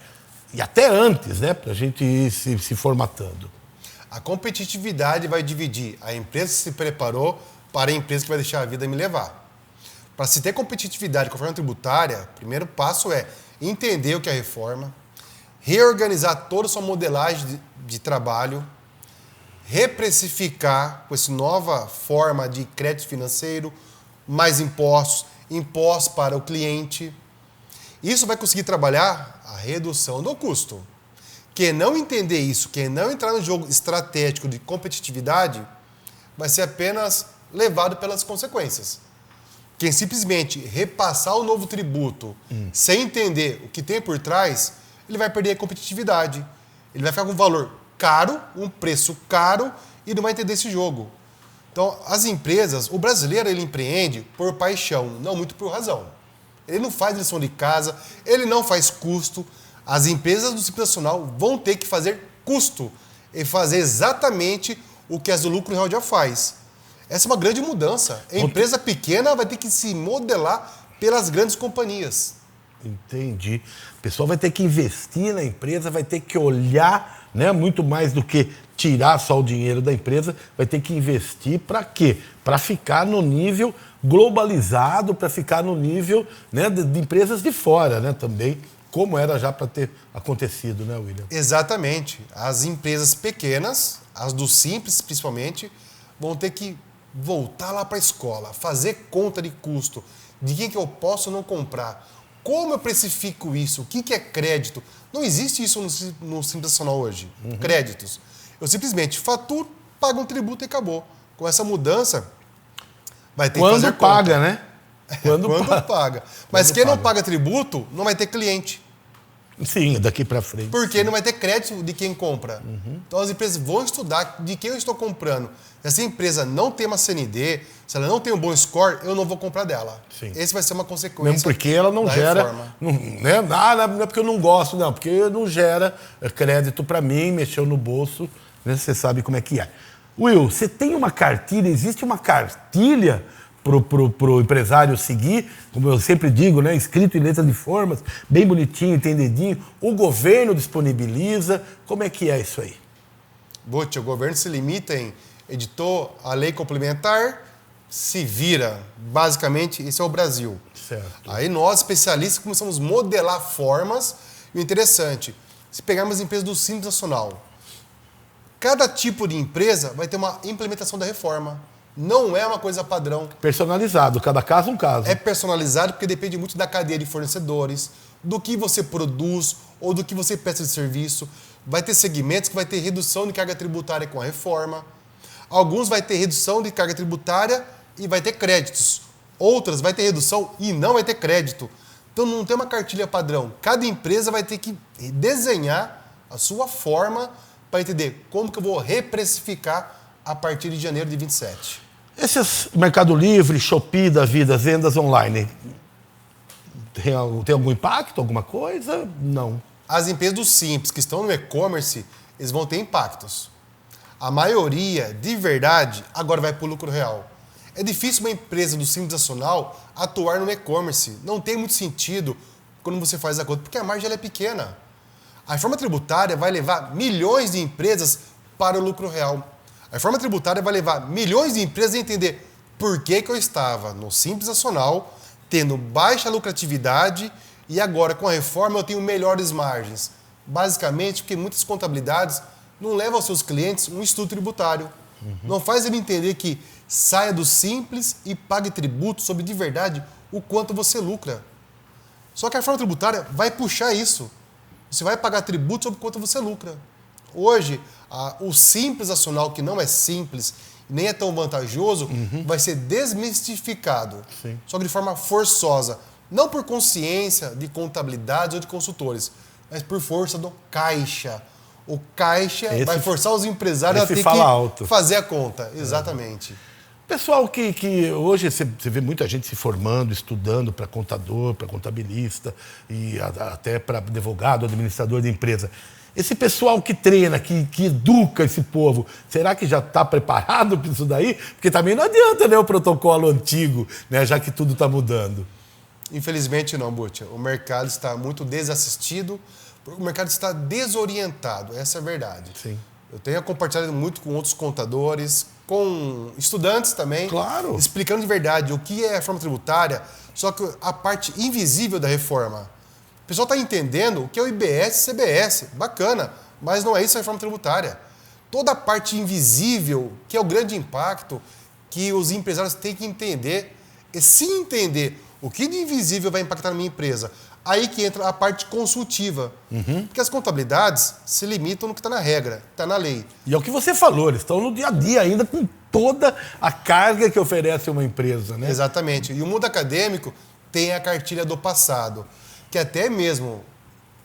e até antes, né, para a gente ir se formatando? A competitividade vai dividir a empresa que se preparou para a empresa que vai deixar a vida me levar. Para se ter competitividade com a reforma tributária, o primeiro passo é entender o que é a reforma, reorganizar toda a sua modelagem de trabalho, reprecificar com essa nova forma de crédito financeiro, mais impostos para o cliente. Isso vai conseguir trabalhar a redução do custo. Quem não entender isso, quem não entrar no jogo estratégico de competitividade, vai ser apenas levado pelas consequências. Quem simplesmente repassar o novo tributo sem entender o que tem por trás, ele vai perder a competitividade. Ele vai ficar com um valor caro, um preço caro e não vai entender esse jogo. Então, as empresas, o brasileiro, ele empreende por paixão, não muito por razão. Ele não faz lição de casa, ele não faz custo. As empresas do Simples Nacional vão ter que fazer custo e fazer exatamente o que as do lucro real já faz. Essa é uma grande mudança. A empresa pequena vai ter que se modelar pelas grandes companhias. Entendi. O pessoal vai ter que investir na empresa, vai ter que olhar, né, muito mais do que tirar só o dinheiro da empresa, vai ter que investir para quê? Para ficar no nível globalizado, para ficar no nível, né, de empresas de fora, né, também, como era já para ter acontecido, né, William? Exatamente. As empresas pequenas, as do Simples principalmente, vão ter que voltar lá para a escola, fazer conta de custo, de quem que eu posso não comprar, como eu precifico isso, o que é crédito. Não existe isso no Simples Nacional hoje, créditos. Eu simplesmente faturo, pago um tributo e acabou. Com essa mudança, vai ter que fazer conta. Quando paga, né? Quando paga. Mas quem não paga tributo, não vai ter cliente. Sim, daqui para frente. Porque não vai ter crédito de quem compra. Então as empresas vão estudar de quem eu estou comprando. Se essa empresa não tem uma CND, se ela não tem um bom score, eu não vou comprar dela. Sim. Esse vai ser uma consequência. Mesmo porque ela não gera. Não, né? Não é porque eu não gosto, não, porque não gera crédito para mim, mexeu no bolso, né? Você sabe como é que é. Will, você tem uma cartilha, existe uma cartilha pro empresário seguir, como eu sempre digo, né, escrito em letras de formas, bem bonitinho, entendidinho. O governo disponibiliza. Como é que é isso aí? Bote, o governo se limita em editou a lei complementar, se vira. Basicamente, esse é o Brasil. Certo. Aí nós, especialistas, começamos a modelar formas. E o interessante, se pegarmos as empresas do Simples Nacional, cada tipo de empresa vai ter uma implementação da reforma. Não é uma coisa padrão. Personalizado, cada caso um caso. É personalizado porque depende muito da cadeia de fornecedores, do que você produz ou do que você presta de serviço. Vai ter segmentos que vai ter redução de carga tributária com a reforma. Alguns vai ter redução de carga tributária e vai ter créditos. Outras vai ter redução e não vai ter crédito. Então não tem uma cartilha padrão. Cada empresa vai ter que desenhar a sua forma para entender como que eu vou reprecificar a partir de janeiro de 27. Esses Mercado Livre, Shopee da vida, vendas online, tem algum impacto, alguma coisa? Não. As empresas do Simples que estão no e-commerce, eles vão ter impactos. A maioria, de verdade, agora vai para o lucro real. É difícil uma empresa do Simples Nacional atuar no e-commerce. Não tem muito sentido quando você faz a conta, porque a margem ela é pequena. A reforma tributária vai levar milhões de empresas para o lucro real. A reforma tributária vai levar milhões de empresas a entender por que eu estava no Simples Nacional, tendo baixa lucratividade, e agora com a reforma eu tenho melhores margens. Basicamente porque muitas contabilidades não levam aos seus clientes um estudo tributário. Não faz ele entender que saia do Simples e pague tributo sobre de verdade o quanto você lucra. Só que a reforma tributária vai puxar isso. Você vai pagar tributo sobre quanto você lucra. Hoje, o Simples Nacional, que não é simples nem é tão vantajoso, vai ser desmistificado. Sim. Só que de forma forçosa. Não por consciência de contabilidades ou de consultores, mas por força do caixa. O caixa vai forçar os empresários a ter que fazer a conta. Exatamente. Pessoal que hoje você vê muita gente se formando, estudando para contador, para contabilista e até para advogado, administrador de empresa. Esse pessoal que treina, que educa esse povo, será que já está preparado para isso daí? Porque também não adianta, né, o protocolo antigo, né, já que tudo está mudando. Infelizmente não, Butcha. O mercado está muito desassistido, o mercado está desorientado, essa é a verdade. Sim. Eu tenho compartilhado muito com outros contadores, com estudantes também, claro, explicando de verdade o que é a reforma tributária, só que a parte invisível da reforma. O pessoal está entendendo o que é o IBS e CBS, bacana, mas não é isso a reforma tributária. Toda a parte invisível, que é o grande impacto, que os empresários têm que entender, e se entender o que de invisível vai impactar na minha empresa, aí que entra a parte consultiva. Porque as contabilidades se limitam no que está na regra, está na lei. E é o que você falou, eles estão no dia a dia ainda com toda a carga que oferece uma empresa, né? Exatamente. E o mundo acadêmico tem a cartilha do passado, que até mesmo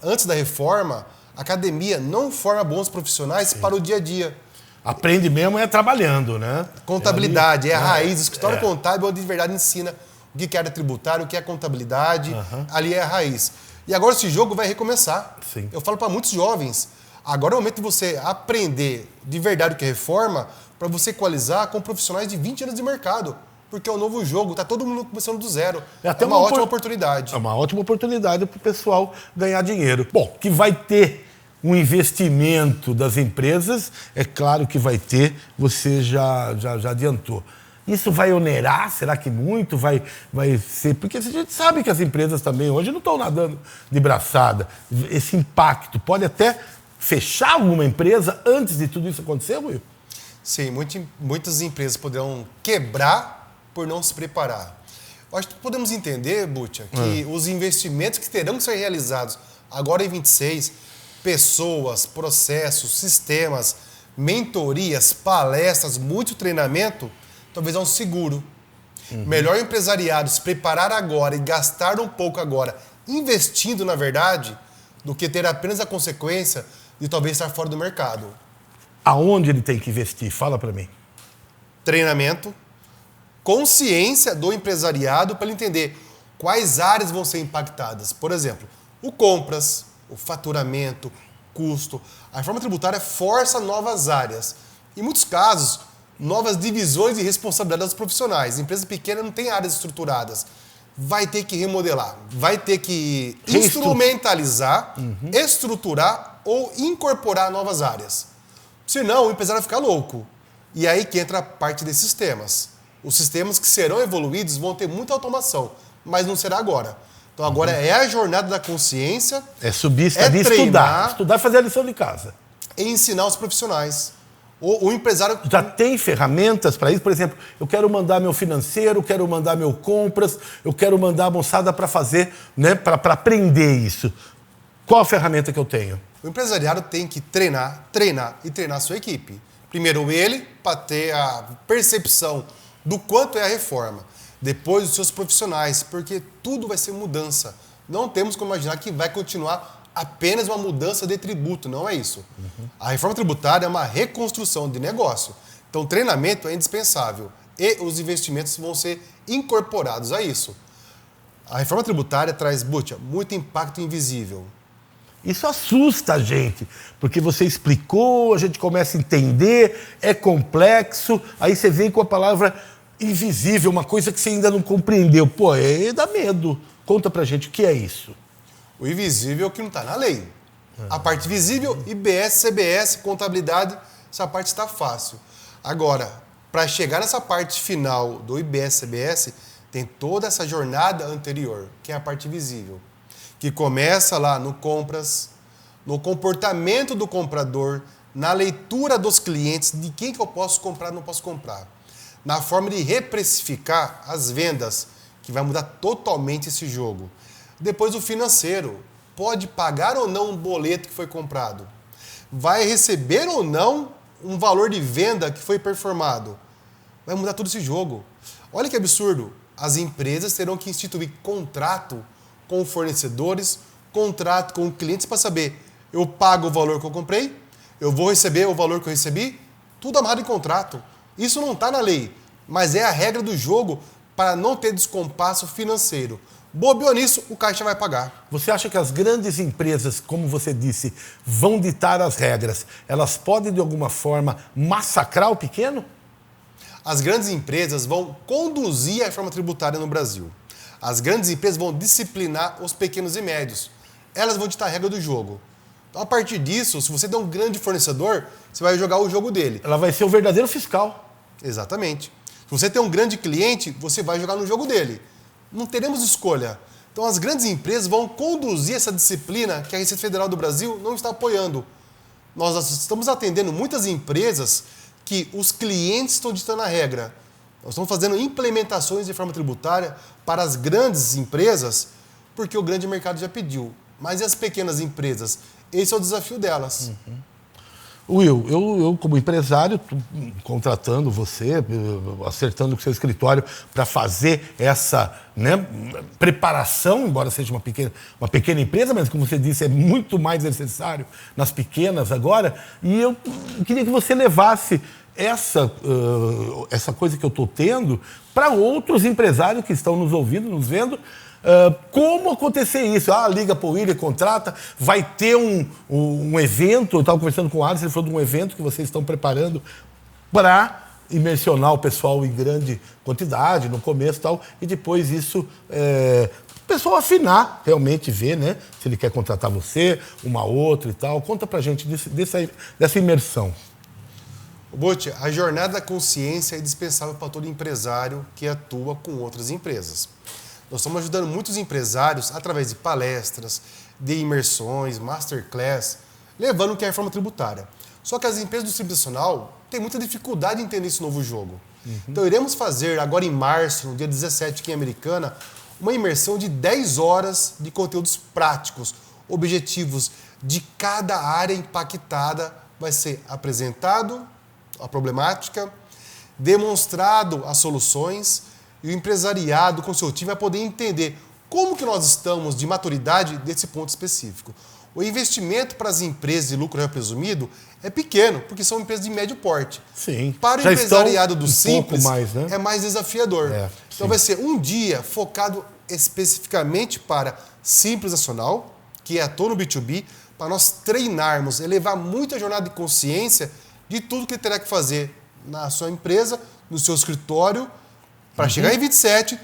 antes da reforma, a academia não forma bons profissionais para o dia a dia. Aprende mesmo trabalhando, né? Contabilidade, é a raiz. O escritório contábil onde de verdade ensina o que é área tributária, o que é contabilidade, ali é a raiz. E agora esse jogo vai recomeçar. Sim. Eu falo para muitos jovens, agora é o momento de você aprender de verdade o que é reforma, para você equalizar com profissionais de 20 anos de mercado. Porque é um novo jogo, está todo mundo começando do zero. É até uma ótima oportunidade. É uma ótima oportunidade para o pessoal ganhar dinheiro. Bom, que vai ter um investimento das empresas, é claro que vai ter, você já adiantou. Isso vai onerar? Será que muito? Vai ser... Porque a gente sabe que as empresas também hoje não estão nadando de braçada. Esse impacto pode até fechar alguma empresa antes de tudo isso acontecer, Will? Sim, muitas empresas poderão quebrar por não se preparar. Eu acho que podemos entender, Butcha, que os investimentos que terão que ser realizados agora em 26, pessoas, processos, sistemas, mentorias, palestras, muito treinamento, talvez é um seguro. Melhor o empresariado se preparar agora e gastar um pouco agora, investindo na verdade, do que ter apenas a consequência de talvez estar fora do mercado. Aonde ele tem que investir? Fala para mim. Treinamento, consciência do empresariado para ele entender quais áreas vão ser impactadas. Por exemplo, o compras, o faturamento, custo. A reforma tributária força novas áreas. Em muitos casos, novas divisões de responsabilidade dos profissionais. Empresa pequena não tem áreas estruturadas. Vai ter que remodelar, vai ter que instrumentalizar, estruturar ou incorporar novas áreas. Senão, o empresário vai ficar louco. E aí que entra a parte desses sistemas. Os sistemas que serão evoluídos vão ter muita automação, mas não será agora. Então agora é a jornada da consciência. É subir, estudar e fazer a lição de casa. E ensinar os profissionais. O empresário... Já tem ferramentas para isso? Por exemplo, eu quero mandar meu financeiro, quero mandar meu compras, eu quero mandar a moçada para fazer, né, para aprender isso. Qual a ferramenta que eu tenho? O empresariado tem que treinar a sua equipe. Primeiro ele, para ter a percepção do quanto é a reforma. Depois os seus profissionais, porque tudo vai ser mudança. Não temos como imaginar que vai continuar apenas uma mudança de tributo, não é isso. A reforma tributária é uma reconstrução de negócio. Então, o treinamento é indispensável e os investimentos vão ser incorporados a isso. A reforma tributária traz, Butcha, muito impacto invisível. Isso assusta a gente, porque você explicou, a gente começa a entender, é complexo, aí você vem com a palavra invisível, uma coisa que você ainda não compreendeu. Pô, dá medo. Conta pra gente o que é isso. O invisível é o que não está na lei. A parte visível, IBS, CBS, contabilidade, essa parte está fácil. Agora, para chegar nessa parte final do IBS, CBS, tem toda essa jornada anterior, que é a parte visível, que começa lá no compras, no comportamento do comprador, na leitura dos clientes, de quem que eu posso comprar, não posso comprar. Na forma de reprecificar as vendas, que vai mudar totalmente esse jogo. Depois o financeiro, pode pagar ou não um boleto que foi comprado? Vai receber ou não um valor de venda que foi performado? vai mudar todo esse jogo. Olha que absurdo. As empresas terão que instituir contrato com fornecedores, contrato com clientes para saber, eu pago o valor que eu comprei, eu vou receber o valor que eu recebi, tudo amarrado em contrato. Isso não está na lei, mas é a regra do jogo para não ter descompasso financeiro. Bobeou nisso, o caixa vai pagar. Você acha que as grandes empresas, como você disse, vão ditar as regras? Elas podem, de alguma forma, massacrar o pequeno? As grandes empresas vão conduzir a reforma tributária no Brasil. As grandes empresas vão disciplinar os pequenos e médios. Elas vão ditar a regra do jogo. Então, a partir disso, se você der um grande fornecedor, você vai jogar o jogo dele. Ela vai ser o verdadeiro fiscal. Exatamente. Se você tem um grande cliente, você vai jogar no jogo dele. Não teremos escolha. Então, as grandes empresas vão conduzir essa disciplina que a Receita Federal do Brasil não está apoiando. Nós estamos atendendo muitas empresas que os clientes estão ditando a regra. Nós estamos fazendo implementações de reforma tributária para as grandes empresas, porque o grande mercado já pediu. Mas e as pequenas empresas? Esse é o desafio delas. Will, eu como empresário, contratando você, acertando com o seu escritório para fazer essa, né, preparação, embora seja uma pequena empresa, mas como você disse, é muito mais necessário nas pequenas agora. E eu queria que você levasse essa coisa que eu estou tendo para outros empresários que estão nos ouvindo, nos vendo. Como acontecer isso? Liga para o William, contrata, vai ter um evento. Eu estava conversando com o Alisson, ele falou de um evento que vocês estão preparando para imersionar o pessoal em grande quantidade no começo e tal, e depois isso o pessoal afinar, realmente ver, né, se ele quer contratar você, uma outra e tal. Conta pra gente dessa imersão. Bote, a jornada da consciência é indispensável para todo empresário que atua com outras empresas. Nós estamos ajudando muitos empresários através de palestras, de imersões, masterclass, levando o que é a reforma tributária. Só que as empresas do Simples Nacional têm muita dificuldade em entender esse novo jogo. Então iremos fazer agora em março, no dia 17 aqui em Americana, uma imersão de 10 horas de conteúdos práticos, objetivos de cada área impactada. Vai ser apresentado a problemática, demonstrado as soluções, e o empresariado com seu time vai poder entender como que nós estamos de maturidade desse ponto específico. O investimento para as empresas de lucro real presumido é pequeno, porque são empresas de médio porte. Sim. Para o empresariado do Simples, mais, né? é mais desafiador. Então vai ser um dia focado especificamente para Simples Nacional, que atua no B2B, para nós treinarmos, elevar muito a jornada de consciência de tudo que ele terá que fazer na sua empresa, no seu escritório, para chegar em 27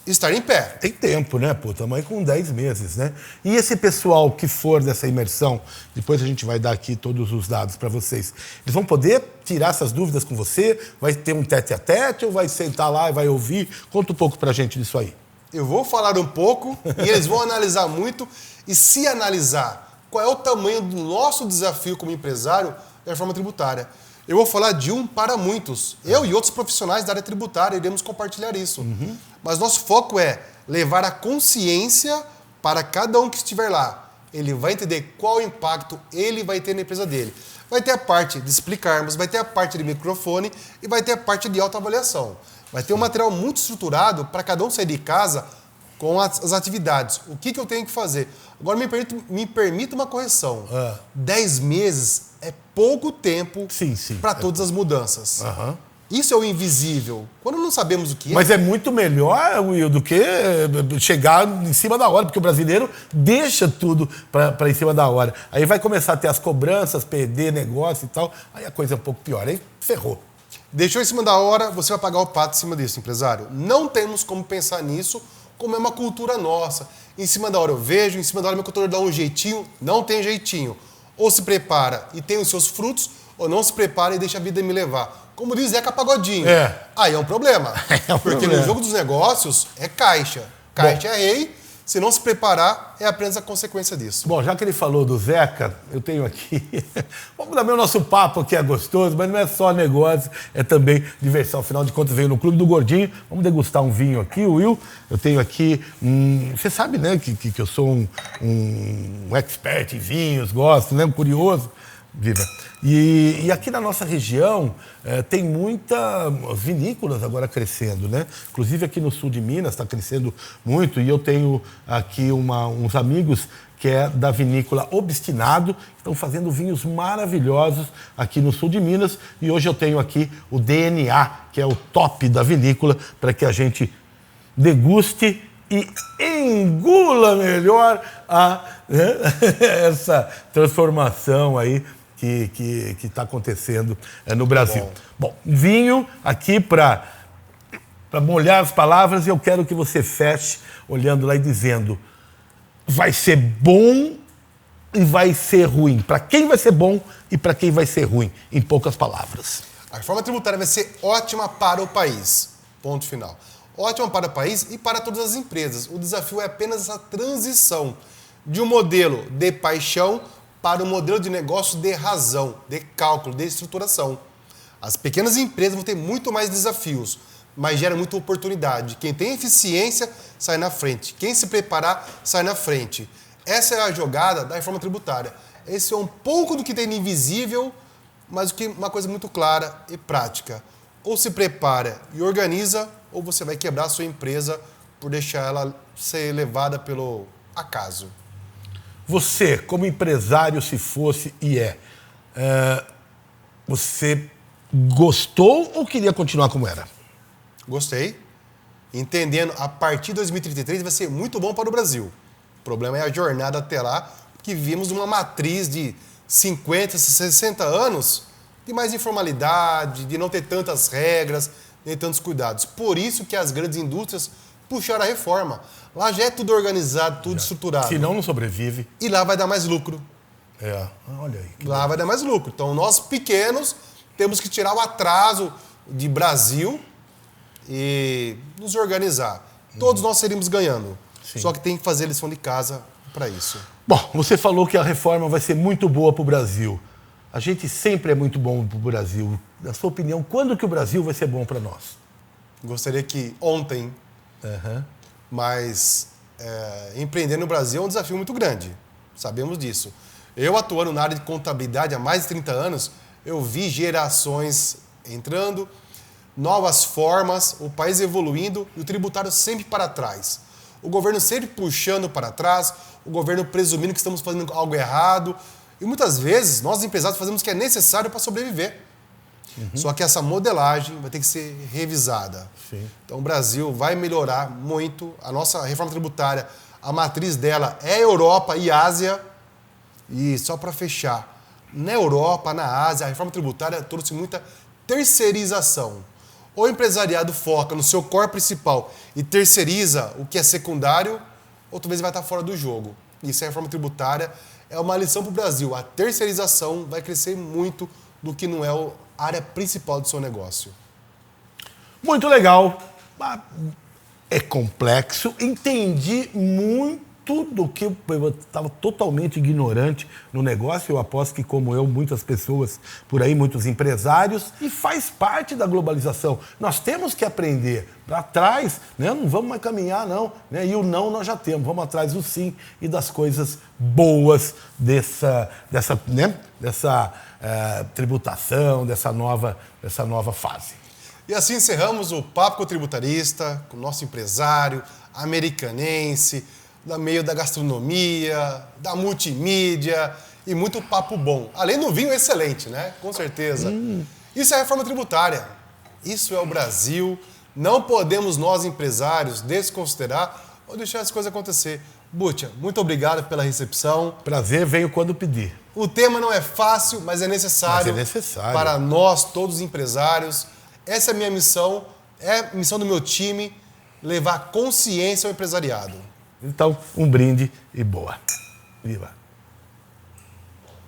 e estar em pé. Tem tempo, né? Pô, estamos aí com 10 meses, né? E esse pessoal que for dessa imersão, depois a gente vai dar aqui todos os dados para vocês, eles vão poder tirar essas dúvidas com você? Vai ter um tete-a-tete ou vai sentar lá e vai ouvir? Conta um pouco para a gente disso aí. Eu vou falar um pouco e eles vão analisar muito, e se analisar qual é o tamanho do nosso desafio como empresário da reforma tributária. Eu vou falar de um para muitos. Eu e outros profissionais da área tributária iremos compartilhar isso. Mas nosso foco é levar a consciência para cada um que estiver lá. Ele vai entender qual impacto ele vai ter na empresa dele. Vai ter a parte de explicarmos, vai ter a parte de microfone e vai ter a parte de autoavaliação. Vai ter um material muito estruturado para cada um sair de casa com as atividades. O que eu tenho que fazer? Agora me permita uma correção. 10 meses é pouco tempo para todas as mudanças. Isso é o invisível. Quando não sabemos o que é... Mas é muito melhor, Will, do que chegar em cima da hora, porque o brasileiro deixa tudo para em cima da hora. Aí vai começar a ter as cobranças, perder negócio e tal. Aí a coisa é um pouco pior. Aí ferrou. Deixou em cima da hora, você vai pagar o pato em cima disso, empresário. Não temos como pensar nisso, como é uma cultura nossa. Em cima da hora eu vejo, em cima da hora meu contador dá um jeitinho, não tem jeitinho. Ou se prepara e tem os seus frutos, ou não se prepara e deixa a vida me levar. Como diz Zeca Pagodinho. Aí é um problema. Porque no jogo dos negócios é caixa. Caixa é rei. Se não se preparar, é apenas a consequência disso. Bom, já que ele falou do Zeca, eu tenho aqui... Vamos dar o nosso papo aqui, é gostoso, mas não é só negócio, é também diversão. Afinal de contas, veio no Clube do Gordinho. Vamos degustar um vinho aqui, Will. Eu tenho aqui... você sabe, né, que eu sou um expert em vinhos, gosto, né, curioso. Viva. E aqui na nossa região tem muitas vinícolas agora crescendo, né? Inclusive aqui no sul de Minas está crescendo muito e eu tenho aqui uns amigos que é da vinícola Obstinado, que estão fazendo vinhos maravilhosos aqui no sul de Minas e hoje eu tenho aqui o DNA, que é o top da vinícola, para que a gente deguste e engula melhor essa transformação aí que está acontecendo no Brasil. Bom, vinho aqui para molhar as palavras, eu quero que você feche olhando lá e dizendo: vai ser bom e vai ser ruim. Para quem vai ser bom e para quem vai ser ruim, em poucas palavras. A reforma tributária vai ser ótima para o país. Ponto final. Ótima para o país e para todas as empresas. O desafio é apenas essa transição de um modelo de paixão para um modelo de negócio de razão, de cálculo, de estruturação. As pequenas empresas vão ter muito mais desafios, mas gera muita oportunidade. Quem tem eficiência sai na frente. Quem se preparar sai na frente. Essa é a jogada da reforma tributária. Esse é um pouco do que tem de invisível, mas uma coisa muito clara e prática. Ou se prepara e organiza, ou você vai quebrar a sua empresa por deixar ela ser levada pelo acaso. Você, como empresário, se fosse e você gostou ou queria continuar como era? Gostei. Entendendo, a partir de 2033 vai ser muito bom para o Brasil. O problema é a jornada até lá, porque vivemos uma matriz de 50, 60 anos de mais informalidade, de não ter tantas regras, nem tantos cuidados. Por isso que as grandes indústrias puxaram a reforma. Lá já é tudo organizado, tudo estruturado. Senão não sobrevive. E lá vai dar mais lucro. Olha aí. Lá vai dar mais lucro. Então, nós pequenos temos que tirar o atraso de Brasil e nos organizar. Todos nós seríamos ganhando. Sim. Só que tem que fazer lição de casa para isso. Bom, você falou que a reforma vai ser muito boa para o Brasil. A gente sempre é muito bom para o Brasil. Na sua opinião, quando que o Brasil vai ser bom para nós? Gostaria que ontem, mas empreender no Brasil é um desafio muito grande. Sabemos disso. Eu, atuando na área de contabilidade há mais de 30 anos, eu vi gerações entrando, novas formas, o país evoluindo e o tributário sempre para trás. O governo sempre puxando para trás, o governo presumindo que estamos fazendo algo errado. E muitas vezes, nós empresários fazemos o que é necessário para sobreviver. Só que essa modelagem vai ter que ser revisada. Sim. Então o Brasil vai melhorar muito. A nossa reforma tributária, a matriz dela é Europa e Ásia. E só para fechar, na Europa, na Ásia, a reforma tributária trouxe muita terceirização. O empresariado foca no seu core principal e terceiriza o que é secundário, outra vez vai estar fora do jogo. Isso é a reforma tributária. É uma lição para o Brasil. A terceirização vai crescer muito do que não é a área principal do seu negócio. Muito legal. É complexo. Entendi muito do que eu estava totalmente ignorante no negócio. Eu aposto que, como eu, muitas pessoas por aí, muitos empresários, e faz parte da globalização. Nós temos que aprender para trás, né? Não vamos mais caminhar, não. Né? E o não nós já temos. Vamos atrás do sim e das coisas boas dessa tributação, dessa nova fase. E assim encerramos o Papo com o Tributarista, com o nosso empresário, americanense, do meio da gastronomia, da multimídia e muito papo bom. Além do vinho excelente, né? Com certeza. Isso é a reforma tributária. Isso é o Brasil. Não podemos nós, empresários, desconsiderar ou deixar as coisas acontecer. Butcha, muito obrigado pela recepção. Prazer, venho quando pedir. O tema não é fácil, mas é necessário, para nós, todos os empresários. Essa é a minha missão, é a missão do meu time, levar consciência ao empresariado. Então, um brinde e boa. Viva!